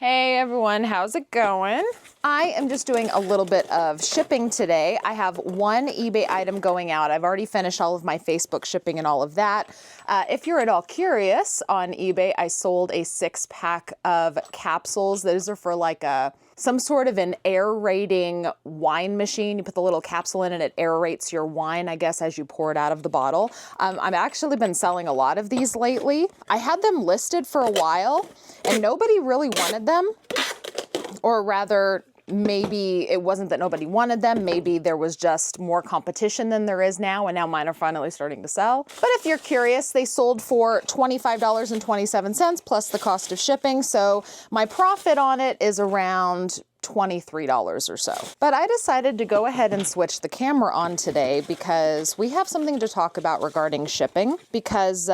Hey everyone, how's it going? I am just doing a little bit of shipping today. I have one eBay item going out. I've already finished all of my Facebook shipping and all of that. If you're at all curious, on eBay, I sold a 6-pack of capsules. Those are for like some sort of an aerating wine machine. You put the little capsule in and it aerates your wine, I guess, as you pour it out of the bottle. I've actually been selling a lot of these lately. I had them listed for a while and nobody really wanted them, or rather, maybe it wasn't that nobody wanted them. Maybe there was just more competition than there is now, and now mine are finally starting to sell. But if you're curious, they sold for $25.27 plus the cost of shipping. So my profit on it is around $23 or so. But I decided to go ahead and switch the camera on today because we have something to talk about regarding shipping because,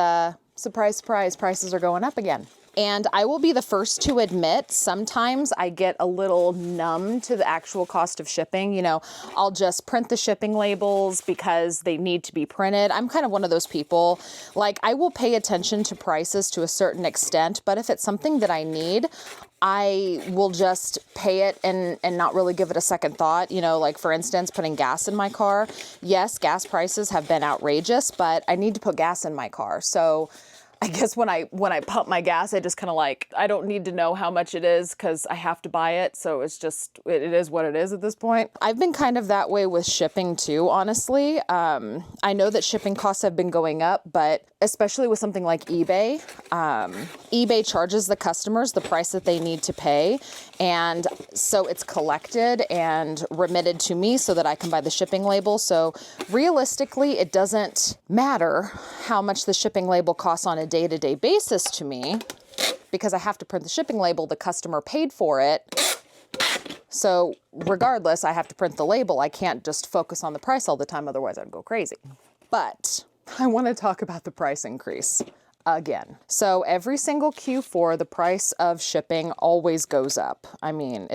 surprise, surprise, prices are going up again. And I will be the first to admit, sometimes I get a little numb to the actual cost of shipping. You know, I'll just print the shipping labels because they need to be printed. I'm kind of one of those people, like I will pay attention to prices to a certain extent, but if it's something that I need, I will just pay it and not really give it a second thought. You know, like for instance, putting gas in my car. Yes, gas prices have been outrageous, but I need to put gas in my car. So I guess when I pump my gas, I just kind of like, I don't need to know how much it is because I have to buy it. So it's just, it is what it is at this point. I've been kind of that way with shipping too, honestly. I know that shipping costs have been going up, but especially with something like eBay, eBay charges the customers the price that they need to pay. And so it's collected and remitted to me so that I can buy the shipping label. So realistically, it doesn't matter how much the shipping label costs on a day-to-day basis to me because I have to print the shipping label. The customer paid for it. So regardless, I have to print the label. I can't just focus on the price all the time. Otherwise, I'd go crazy. But I want to talk about the price increase again. So every single Q4, the price of shipping always goes up. I mean,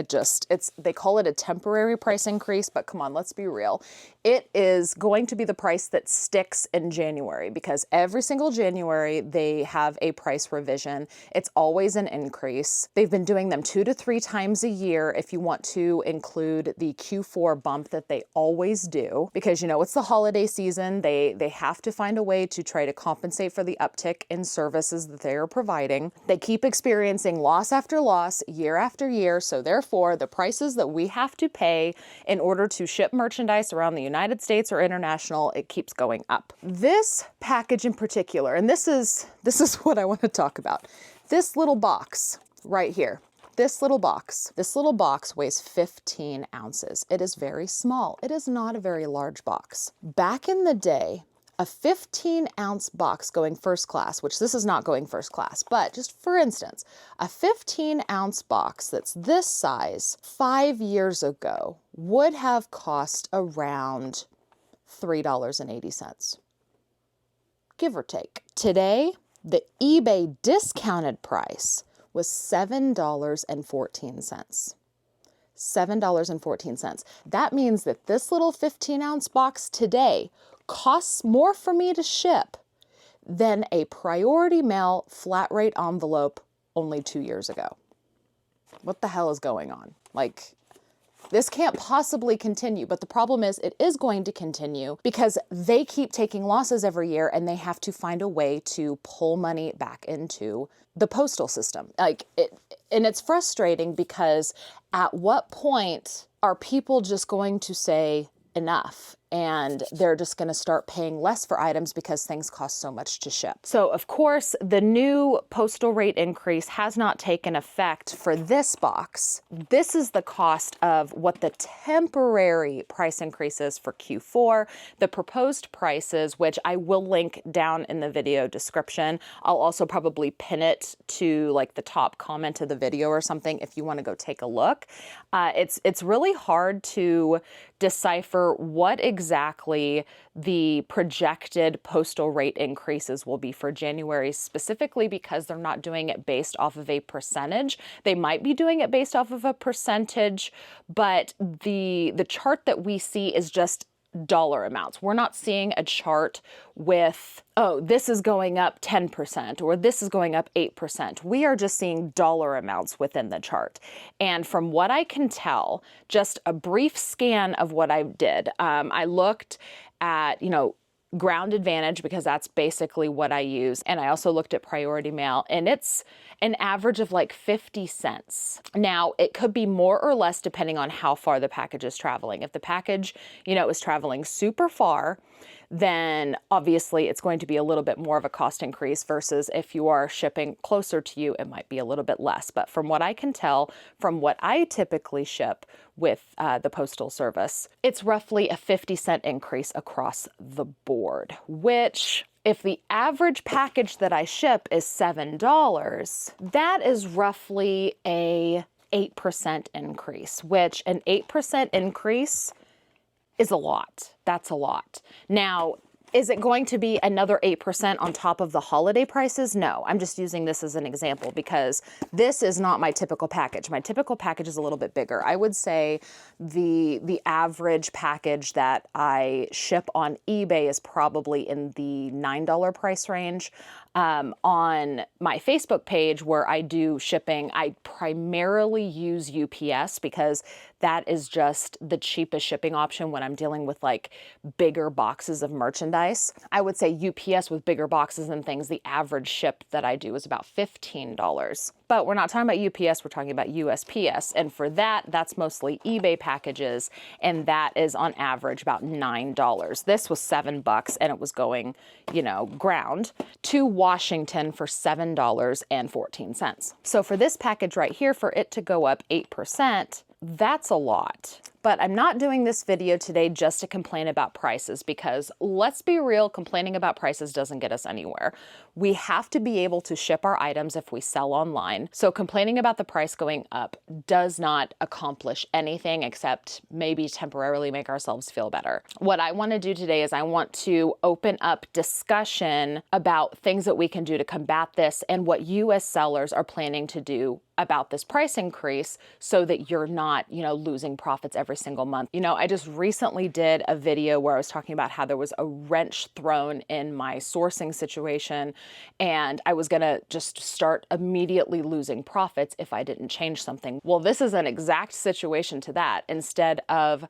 they call it a temporary price increase, but come on, let's be real. It is going to be the price that sticks in January because every single January they have a price revision. It's always an increase. They've been doing them 2 to 3 times a year if you want to include the Q4 bump that they always do because, you know, it's the holiday season. They have to find a way to try to compensate for the uptick in services that they are providing. They keep experiencing loss after loss year after year. So therefore, the prices that we have to pay in order to ship merchandise around the United States or international, it keeps going up. This package in particular, and this is what I want to talk about. This little box right here. This little box weighs 15 ounces. It is very small. It is not a very large box. Back in the day, a 15-ounce box going first class, which this is not going first class, but just for instance, a 15-ounce box that's this size 5 years ago would have cost around $3.80, give or take. Today, the eBay discounted price was $7.14. $7.14. That means that this little 15-ounce box today costs more for me to ship than a priority mail flat rate envelope only 2 years ago. What the hell is going on? Like, this can't possibly continue, but the problem is it is going to continue because they keep taking losses every year and they have to find a way to pull money back into the postal system. And it's frustrating because at what point are people just going to say enough? And they're just going to start paying less for items because things cost so much to ship. So of course, the new postal rate increase has not taken effect for this box. This is the cost of what the temporary price increase is for Q4. The proposed prices, which I will link down in the video description. I'll also probably pin it to like the top comment of the video or something if you want to go take a look. It's really hard to decipher what exactly the projected postal rate increases will be for January, specifically because they're not doing it based off of a percentage. They might be doing it based off of a percentage, but the chart that we see is just dollar amounts. We're not seeing a chart with, oh, this is going up 10% or this is going up 8%. We are just seeing dollar amounts within the chart. And from what I can tell, just a brief scan of what I did, I looked at, Ground Advantage, because that's basically what I use. And I also looked at Priority Mail, and it's an average of like 50 cents. Now, it could be more or less depending on how far the package is traveling. If the package, is traveling super far, then obviously it's going to be a little bit more of a cost increase versus if you are shipping closer to you, it might be a little bit less. But from what I can tell, from what I typically ship with the Postal Service, it's roughly a 50-cent increase across the board, which if the average package that I ship is $7, that is roughly a 8% increase, which an 8% increase is a lot. That's a lot. Now, is it going to be another 8% on top of the holiday prices? No, I'm just using this as an example because this is not my typical package. My typical package is a little bit bigger. I would say the average package that I ship on eBay is probably in the $9 price range. On my Facebook page where I do shipping, I primarily use UPS because that is just the cheapest shipping option when I'm dealing with like bigger boxes of merchandise. I would say UPS with bigger boxes and things, the average ship that I do is about $15. But we're not talking about UPS, we're talking about USPS. And for that, that's mostly eBay packages. And that is on average about $9. This was $7 and it was going, ground to Washington for $7.14. So for this package right here, for it to go up 8%, that's a lot. But I'm not doing this video today just to complain about prices because let's be real, complaining about prices doesn't get us anywhere. We have to be able to ship our items if we sell online. So complaining about the price going up does not accomplish anything except maybe temporarily make ourselves feel better. What I want to do today is I want to open up discussion about things that we can do to combat this and what you as sellers are planning to do about this price increase so that you're not, losing profits every single month. I just recently did a video where I was talking about how there was a wrench thrown in my sourcing situation and I was gonna just start immediately losing profits if I didn't change something. Well, this is an exact situation to that. Instead of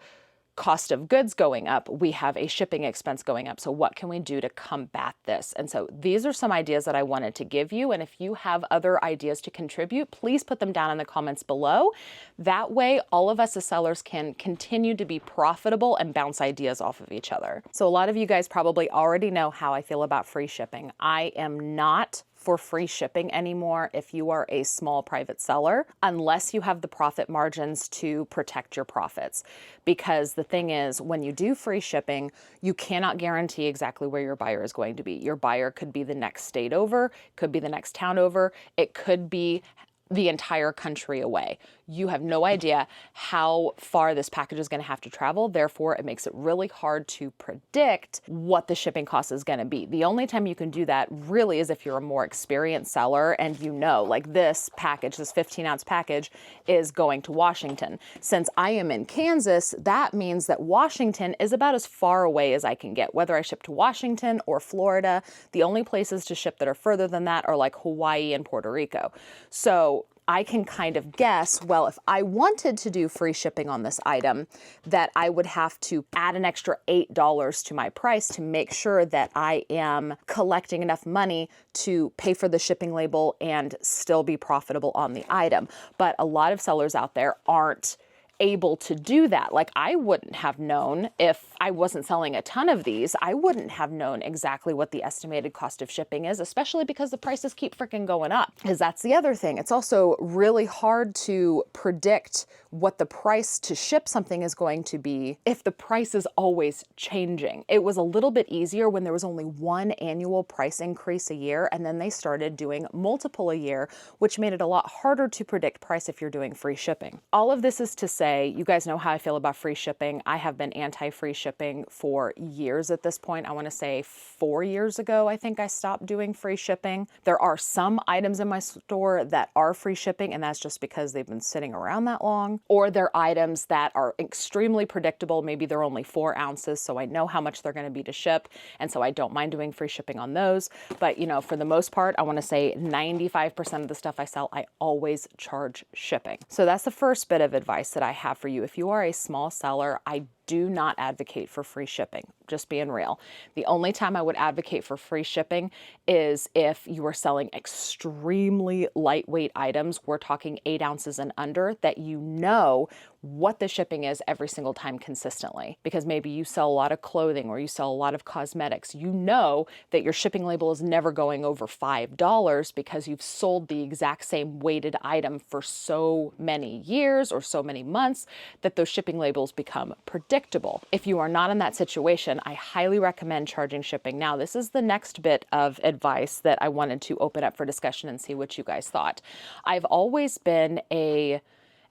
cost of goods going up, we have a shipping expense going up. So what can we do to combat this? And so these are some ideas that I wanted to give you. And if you have other ideas to contribute, please put them down in the comments below. That way, all of us as sellers can continue to be profitable and bounce ideas off of each other. So a lot of you guys probably already know how I feel about free shipping. I am not for free shipping anymore if you are a small private seller, unless you have the profit margins to protect your profits. Because the thing is, when you do free shipping, you cannot guarantee exactly where your buyer is going to be. Your buyer could be the next state over, could be the next town over, it could be the entire country away. You have no idea how far this package is going to have to travel. Therefore, it makes it really hard to predict what the shipping cost is going to be. The only time you can do that really is if you're a more experienced seller and like this package, this 15-ounce package is going to Washington. Since I am in Kansas, that means that Washington is about as far away as I can get. Whether I ship to Washington or Florida, the only places to ship that are further than that are like Hawaii and Puerto Rico. So I can kind of guess, well, if I wanted to do free shipping on this item, that I would have to add an extra $8 to my price to make sure that I am collecting enough money to pay for the shipping label and still be profitable on the item. But a lot of sellers out there aren't able to do that. Like I wouldn't have known if I wasn't selling a ton of these, I wouldn't have known exactly what the estimated cost of shipping is, especially because the prices keep freaking going up. Because that's the other thing. It's also really hard to predict what the price to ship something is going to be if the price is always changing. It was a little bit easier when there was only one annual price increase a year, and then they started doing multiple a year, which made it a lot harder to predict price if you're doing free shipping. All of this is to say say, you guys know how I feel about free shipping. I have been anti-free shipping for years at this point. I want to say 4 years ago, I think I stopped doing free shipping. There are some items in my store that are free shipping, and that's just because they've been sitting around that long, or they're items that are extremely predictable. Maybe they're only 4 ounces, so I know how much they're going to be to ship, and so I don't mind doing free shipping on those. But you know, for the most part, I want to say 95% of the stuff I sell, I always charge shipping. So that's the first bit of advice that I have for you. If you are a small seller, I do not advocate for free shipping, just being real. The only time I would advocate for free shipping is if you are selling extremely lightweight items. We're talking 8 ounces and under, that you know what the shipping is every single time consistently. Because maybe you sell a lot of clothing or you sell a lot of cosmetics. You know that your shipping label is never going over $5 because you've sold the exact same weighted item for so many years or so many months that those shipping labels become predictable. If you are not in that situation, I highly recommend charging shipping. Now, this is the next bit of advice that I wanted to open up for discussion and see what you guys thought. I've always been a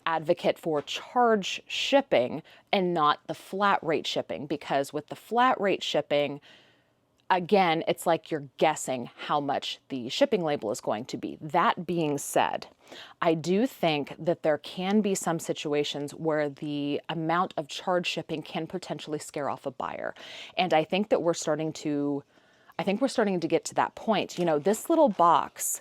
advocate for charge shipping and not the flat rate shipping, because with the flat rate shipping, again, it's like you're guessing how much the shipping label is going to be. That being said, I do think that there can be some situations where the amount of charge shipping can potentially scare off a buyer. And I think that we're starting to get to that point. You know, this little box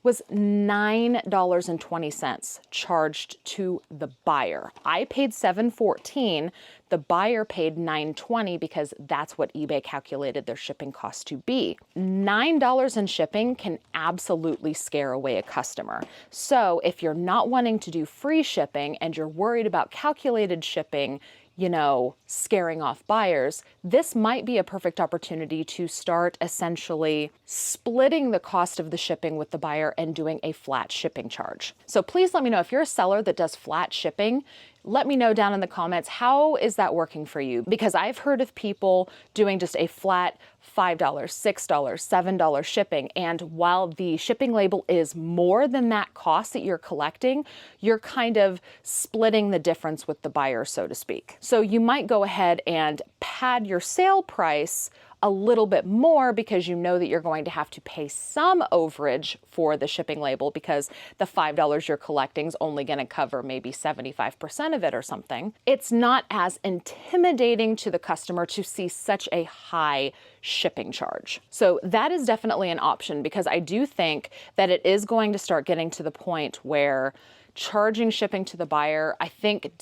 was $9.20 charged to the buyer. I paid $7.14. The buyer paid $9.20 because that's what eBay calculated their shipping cost to be. $9 in shipping can absolutely scare away a customer. So if you're not wanting to do free shipping and you're worried about calculated shipping, you know, scaring off buyers, this might be a perfect opportunity to start essentially splitting the cost of the shipping with the buyer and doing a flat shipping charge. So please let me know if you're a seller that does flat shipping. Let me know down in the comments, how is that working for you? Because I've heard of people doing just a flat $5, $6, $7 shipping. And while the shipping label is more than that cost that you're collecting, you're kind of splitting the difference with the buyer, so to speak. So you might go ahead and pad your sale price a little bit more because you know that you're going to have to pay some overage for the shipping label because the $5 you're collecting is only going to cover maybe 75% of it or something. It's not as intimidating to the customer to see such a high shipping charge. So that is definitely an option, because I do think that it is going to start getting to the point where charging shipping to the buyer, I think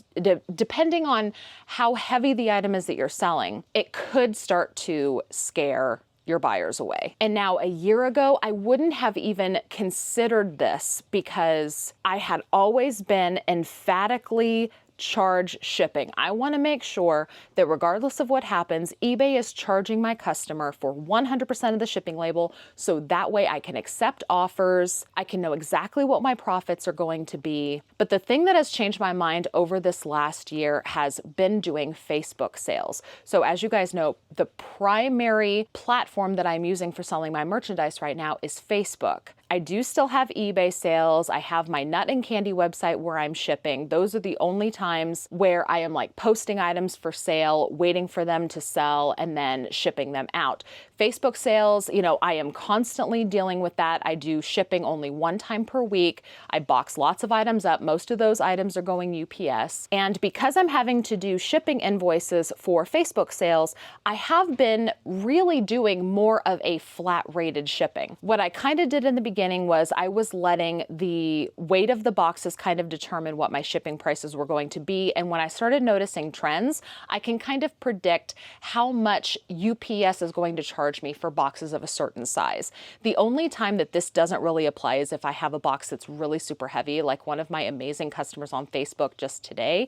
depending on how heavy the item is that you're selling, it could start to scare your buyers away. And now a year ago, I wouldn't have even considered this because I had always been emphatically charge shipping. I want to make sure that regardless of what happens, eBay is charging my customer for 100% of the shipping label, so that way I can accept offers, I can know exactly what my profits are going to be. But the thing that has changed my mind over this last year has been doing Facebook sales. So as you guys know, the primary platform that I'm using for selling my merchandise right now is Facebook. I do still have eBay sales. I have my nut and candy website where I'm shipping. Those are the only times where I am like posting items for sale, waiting for them to sell, and then shipping them out. Facebook sales, you know, I am constantly dealing with that. I do shipping only 1 time per week. I box lots of items up. Most of those items are going UPS. And because I'm having to do shipping invoices for Facebook sales, I have been really doing more of a flat rated shipping. What I kind of did in the beginning was I was letting the weight of the boxes kind of determine what my shipping prices were going to be. And when I started noticing trends, I can kind of predict how much UPS is going to charge me for boxes of a certain size. The only time that this doesn't really apply is if I have a box that's really super heavy, like one of my amazing customers on Facebook just today,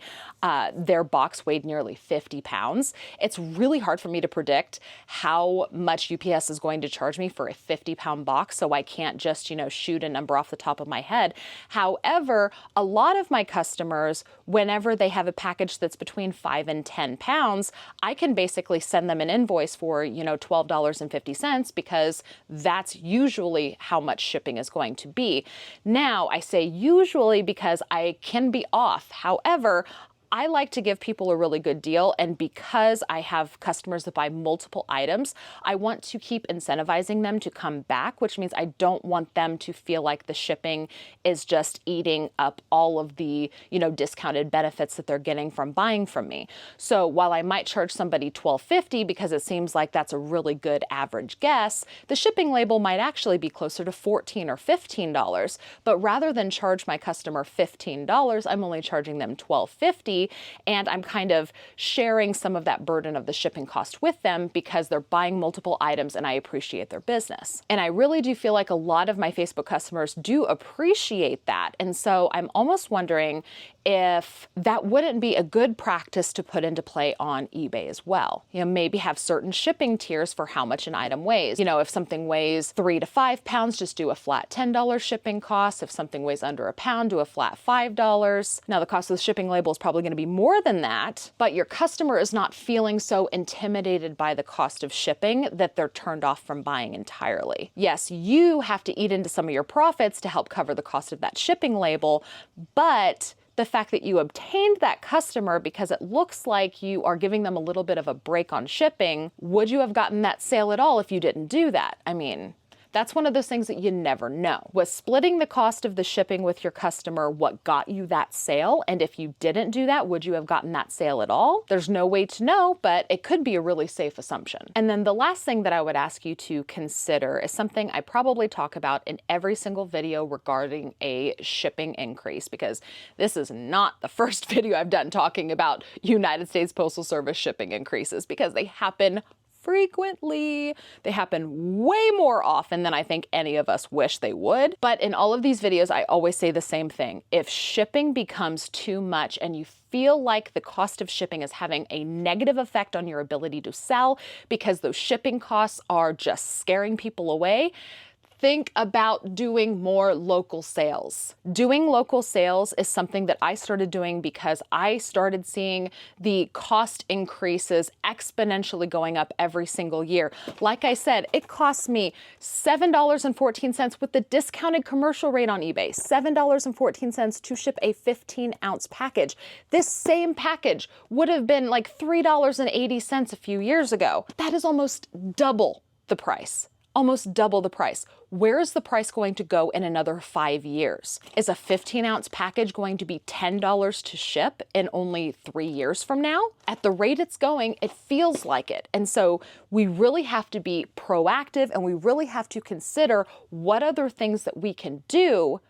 their box weighed nearly 50 pounds. It's really hard for me to predict how much UPS is going to charge me for a 50-pound box, so I can't just, you know, shoot a number off the top of my head. However, a lot of my customers, whenever they have a package that's between 5 and 10 pounds, I can basically send them an invoice for, you know, $12.50 because that's usually how much shipping is going to be. Now, I say usually because I can be off. However, I like to give people a really good deal, and because I have customers that buy multiple items, I want to keep incentivizing them to come back, which means I don't want them to feel like the shipping is just eating up all of the, discounted benefits that they're getting from buying from me. So while I might charge somebody $12.50 because it seems like that's a really good average guess, the shipping label might actually be closer to $14 or $15. But rather than charge my customer $15, I'm only charging them $12.50, and I'm kind of sharing some of that burden of the shipping cost with them because they're buying multiple items and I appreciate their business. And I really do feel like a lot of my Facebook customers do appreciate that. And so I'm almost wondering if that wouldn't be a good practice to put into play on eBay as well. Maybe have certain shipping tiers for how much an item weighs. If something weighs 3 to 5 pounds, just do a flat $10 shipping cost. If something weighs under a pound, do a flat $5. Now, the cost of the shipping label is probably going to be more than that, but your customer is not feeling so intimidated by the cost of shipping that they're turned off from buying entirely. Yes, you have to eat into some of your profits to help cover the cost of that shipping label, but the fact that you obtained that customer because it looks like you are giving them a little bit of a break on shipping, would you have gotten that sale at all if you didn't do that? I mean, that's one of those things that you never know. Was splitting the cost of the shipping with your customer what got you that sale? And if you didn't do that, would you have gotten that sale at all? There's no way to know, but it could be a really safe assumption. And then the last thing that I would ask you to consider is something I probably talk about in every single video regarding a shipping increase, because this is not the first video I've done talking about United States Postal Service shipping increases, because they happen frequently. They happen way more often than I think any of us wish they would. But in all of these videos, I always say the same thing. If shipping becomes too much and you feel like the cost of shipping is having a negative effect on your ability to sell because those shipping costs are just scaring people away, think about doing more local sales. Doing local sales is something that I started doing because I started seeing the cost increases exponentially going up every single year. Like I said, it costs me $7.14 with the discounted commercial rate on eBay, $7.14 to ship a 15-ounce package. This same package would have been like $3.80 a few years ago. That is almost double the price. Almost double the price. Where is the price going to go in another 5 years? Is a 15-ounce package going to be $10 to ship in only 3 years from now? At the rate it's going, it feels like it. And so we really have to be proactive, and we really have to consider what other things that we can do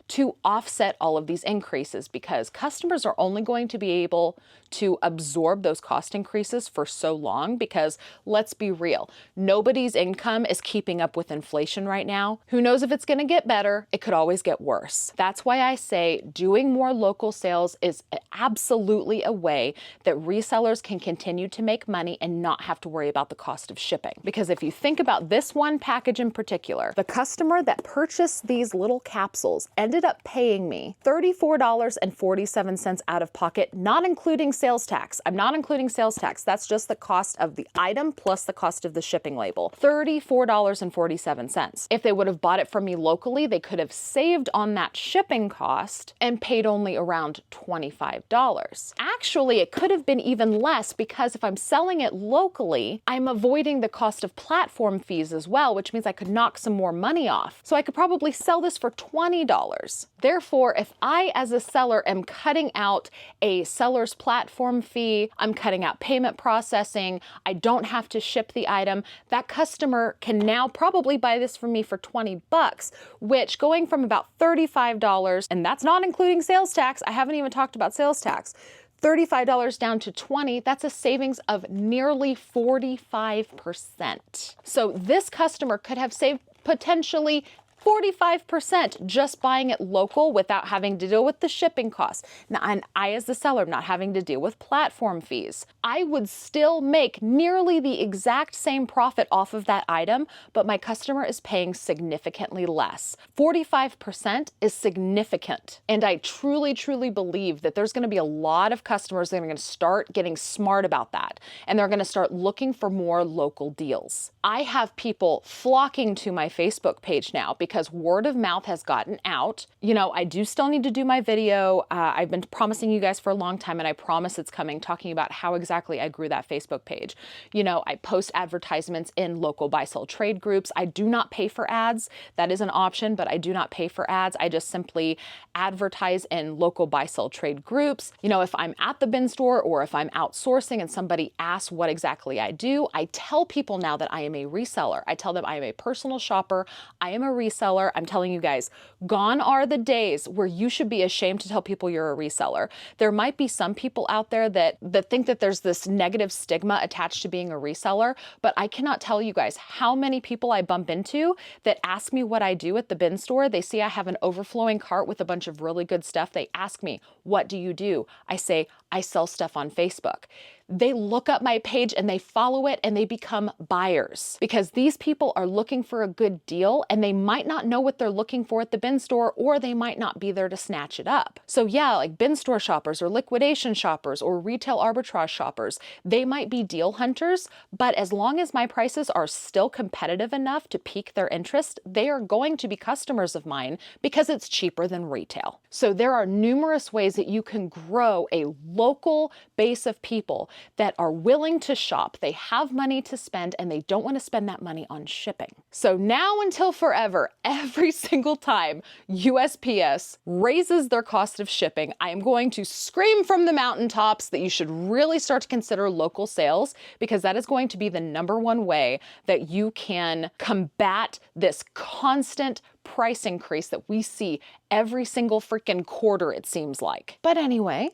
to offset all of these increases, because customers are only going to be able to absorb those cost increases for so long, because let's be real, nobody's income is keeping up with inflation right now. Who knows if it's going to get better? It could always get worse. That's why I say doing more local sales is absolutely a way that resellers can continue to make money and not have to worry about the cost of shipping. Because if you think about this one package in particular, the customer that purchased these little capsules ended up paying me $34.47 out of pocket, not including sales tax. I'm not including sales tax. That's just the cost of the item plus the cost of the shipping label. $34.47. If they would have bought it from me locally, they could have saved on that shipping cost and paid only around $25. Actually, it could have been even less, because if I'm selling it locally, I'm avoiding the cost of platform fees as well, which means I could knock some more money off. So I could probably sell this for $20. Therefore, if I as a seller am cutting out a seller's platform fee, I'm cutting out payment processing, I don't have to ship the item, that customer can now probably buy this from me for $20, which going from about $35, and that's not including sales tax, I haven't even talked about sales tax, $35 down to $20, that's a savings of nearly 45%. So this customer could have saved potentially 45% just buying it local without having to deal with the shipping costs. Now, and I as the seller not having to deal with platform fees. I would still make nearly the exact same profit off of that item, but my customer is paying significantly less. 45% is significant. And I truly, truly believe that there's going to be a lot of customers that are going to start getting smart about that. And they're going to start looking for more local deals. I have people flocking to my Facebook page now because word of mouth has gotten out. You know, I do still need to do my video. I've been promising you guys for a long time, and I promise it's coming, talking about how exactly I grew that Facebook page. You know, I post advertisements in local buy-sell trade groups. I do not pay for ads. That is an option, but I do not pay for ads. I just simply advertise in local buy-sell trade groups. You know, if I'm at the bin store or if I'm outsourcing and somebody asks what exactly I do, I tell people now that I am a reseller. I tell them I am a personal shopper. I am a reseller. I'm telling you guys, gone are the days where you should be ashamed to tell people you're a reseller. There might be some people out there that think that there's this negative stigma attached to being a reseller, but I cannot tell you guys how many people I bump into that ask me what I do at the bin store. They see I have an overflowing cart with a bunch of really good stuff. They ask me, what do you do? I say, I sell stuff on Facebook. They look up my page and they follow it and they become buyers because these people are looking for a good deal and they might not know what they're looking for at the bin store, or they might not be there to snatch it up. So yeah, like bin store shoppers or liquidation shoppers or retail arbitrage shoppers, they might be deal hunters, but as long as my prices are still competitive enough to pique their interest, they are going to be customers of mine because it's cheaper than retail. So there are numerous ways that you can grow a local base of people that are willing to shop. They have money to spend and they don't want to spend that money on shipping. So now until forever, every single time USPS raises their cost of shipping, I am going to scream from the mountaintops that you should really start to consider local sales, because that is going to be the #1 way that you can combat this constant price increase that we see every single freaking quarter, it seems like. But anyway,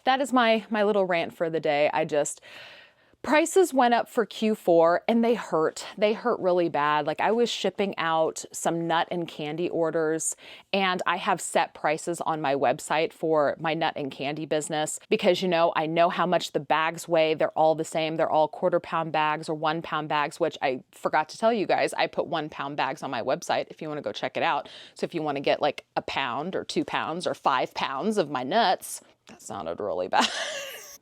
that is my little rant for the day. Prices went up for Q4 and they hurt. They hurt really bad. Like, I was shipping out some nut and candy orders, and I have set prices on my website for my nut and candy business because, you know, I know how much the bags weigh. They're all the same. They're all 1/4 pound bags or 1 pound bags, which I forgot to tell you guys, I put 1 pound bags on my website if you want to go check it out. So if you want to get like a pound or 2 pounds or 5 pounds of my nuts, that sounded really bad.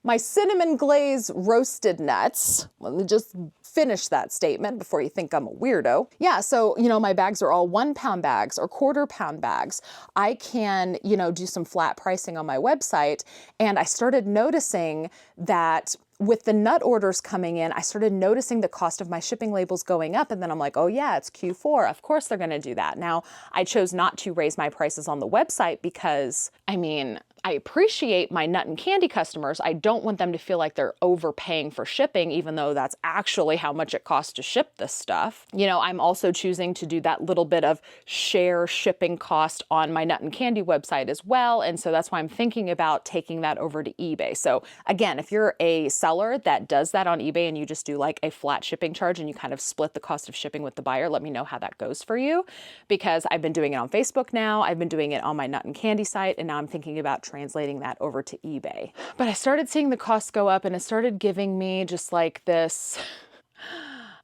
My cinnamon glaze roasted nuts. Let me just finish that statement before you think I'm a weirdo. Yeah, so, you know, my bags are all 1 pound bags or 1/4 pound bags. I can, you know, do some flat pricing on my website. And I started noticing that with the nut orders coming in, I started noticing the cost of my shipping labels going up. And then I'm like, oh yeah, it's Q4. Of course they're going to do that. Now, I chose not to raise my prices on the website because, I mean, I appreciate my nut and candy customers. I don't want them to feel like they're overpaying for shipping, even though that's actually how much it costs to ship this stuff. You know, I'm also choosing to do that little bit of share shipping cost on my nut and candy website as well. And so that's why I'm thinking about taking that over to eBay. So again, if you're a seller that does that on eBay and you just do like a flat shipping charge and you kind of split the cost of shipping with the buyer, let me know how that goes for you, because I've been doing it on Facebook now. I've been doing it on my nut and candy site, and now I'm thinking about translating that over to eBay. But I started seeing the costs go up and it started giving me just like this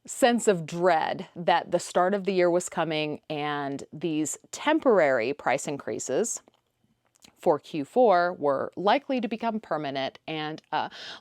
sense of dread that the start of the year was coming and these temporary price increases for Q4 were likely to become permanent, and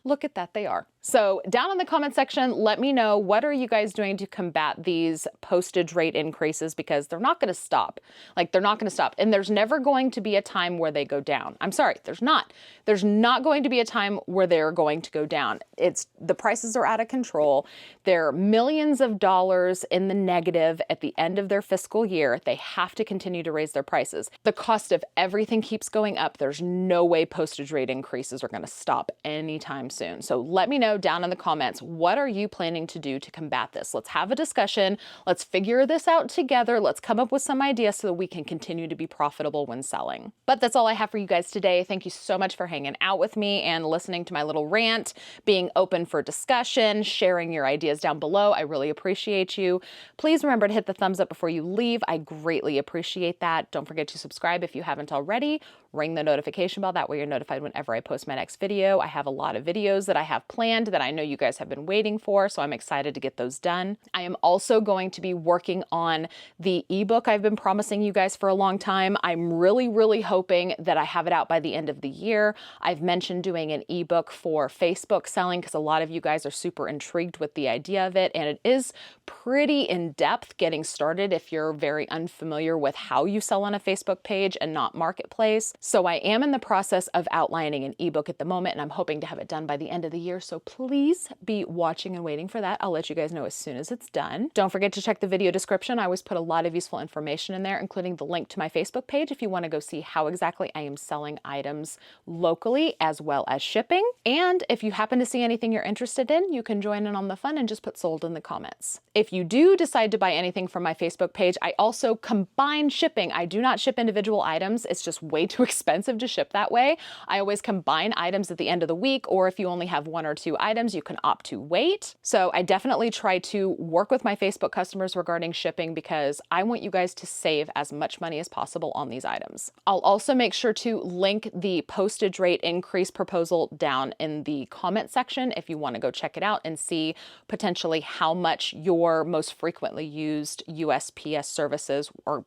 look at that, they are. So down in the comment section, let me know, what are you guys doing to combat these postage rate increases, because they're not going to stop. Like, they're not going to stop. And there's never going to be a time where they go down. I'm sorry, there's not. There's not going to be a time where they're going to go down. The prices are out of control. They're millions of dollars in the negative at the end of their fiscal year. They have to continue to raise their prices. The cost of everything keeps going up. There's no way postage rate increases are going to stop anytime soon. So let me know down in the comments, what are you planning to do to combat this? Let's have a discussion. Let's figure this out together. Let's come up with some ideas so that we can continue to be profitable when selling. But that's all I have for you guys today. Thank you so much for hanging out with me and listening to my little rant, being open for discussion, sharing your ideas down below. I really appreciate you. Please remember to hit the thumbs up before you leave. I greatly appreciate that. Don't forget to subscribe if you haven't already. ring the notification bell. That way you're notified whenever I post my next video. I have a lot of videos that I have planned that I know you guys have been waiting for, so I'm excited to get those done. I am also going to be working on the ebook I've been promising you guys for a long time. I'm really hoping that I have it out by the end of the year. I've mentioned doing an ebook for Facebook selling because a lot of you guys are super intrigued with the idea of it, and it is pretty in-depth getting started if you're very unfamiliar with how you sell on a Facebook page and not Marketplace. So I am in the process of outlining an ebook at the moment, and I'm hoping to have it done by the end of the year. So please be watching and waiting for that. I'll let you guys know as soon as it's done. Don't forget to check the video description. I always put a lot of useful information in there, including the link to my Facebook page if you want to go see how exactly I am selling items locally as well as shipping. And if you happen to see anything you're interested in, you can join in on the fun and just put sold in the comments. If you do decide to buy anything from my Facebook page, I also combine shipping. I do not ship individual items. It's just way too expensive to ship that way. I always combine items at the end of the week, or if you only have 1 or 2 items, you can opt to wait. So I definitely try to work with my Facebook customers regarding shipping because I want you guys to save as much money as possible on these items. I'll also make sure to link the postage rate increase proposal down in the comment section if you want to go check it out and see potentially how much your most frequently used USPS services are,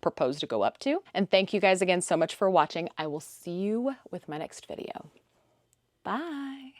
proposed to go up to. And thank you guys again so much for watching. I will see you with my next video. Bye.